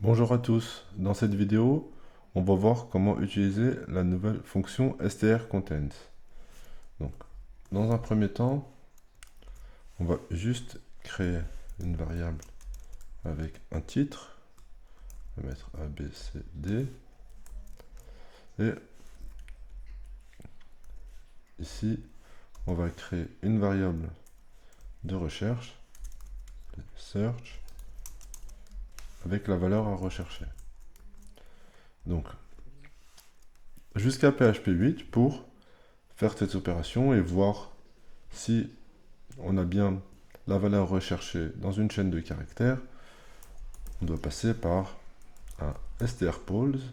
Bonjour à tous, dans cette vidéo, on va voir comment utiliser la nouvelle fonction strContent. Donc, dans un premier temps, on va juste créer une variable avec un titre, on va mettre A, B, C, D, et ici, on va créer une variable de recherche, search, avec la valeur à rechercher. Donc, jusqu'à PHP 8 pour faire cette opération et voir si on a bien la valeur recherchée dans une chaîne de caractères. On doit passer par un strpose.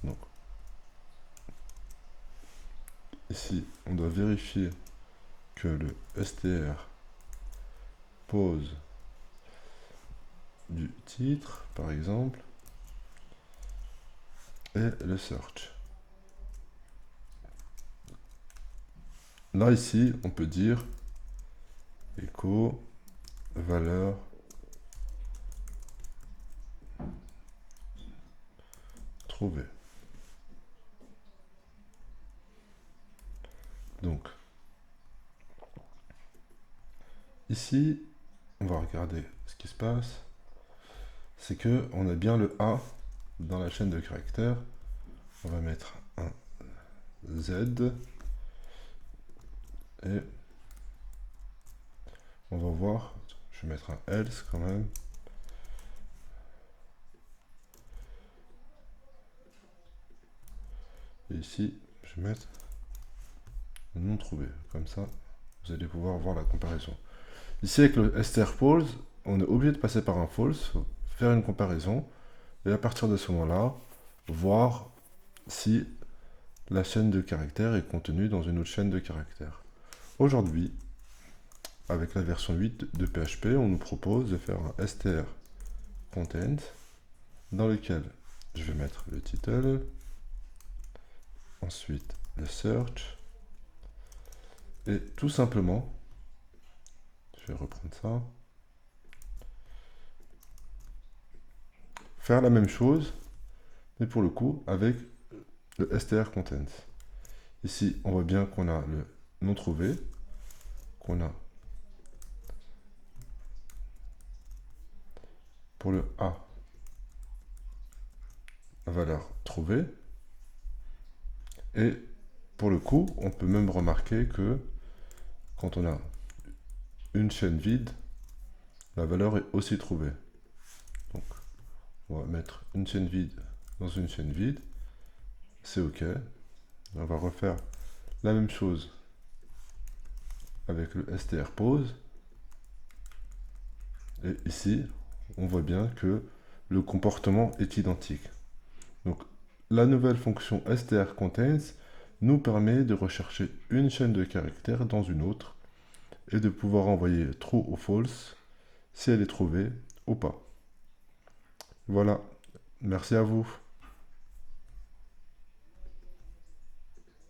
Donc, ici, on doit vérifier que le strpose du titre, par exemple, est le search. Là, ici, on peut dire echo valeur trouvée. Donc, ici, on va regarder ce qui se passe. C'est que on a bien le A dans la chaîne de caractères. On va mettre un Z et on va voir. Je vais mettre un else quand même. Et ici, je vais mettre non trouvé. Comme ça, vous allez pouvoir voir la comparaison. Ici, avec le strpose, on est obligé de passer par un false, faire une comparaison, et à partir de ce moment-là, voir si la chaîne de caractères est contenue dans une autre chaîne de caractères. Aujourd'hui, avec la version 8 de PHP, on nous propose de faire un strContent dans lequel je vais mettre le title, ensuite le search, et tout simplement, je vais reprendre ça, faire la même chose, mais pour le coup avec le strContent. Ici, on voit bien qu'on a le non trouvé, qu'on a pour le A la valeur trouvée, et pour le coup, on peut même remarquer que quand on a une chaîne vide, la valeur est aussi trouvée. Donc, on va mettre une chaîne vide dans une chaîne vide, c'est OK. On va refaire la même chose avec le strpose. Et ici, on voit bien que le comportement est identique. Donc, la nouvelle fonction strContains nous permet de rechercher une chaîne de caractères dans une autre et de pouvoir envoyer true ou false si elle est trouvée ou pas. Voilà, merci à vous.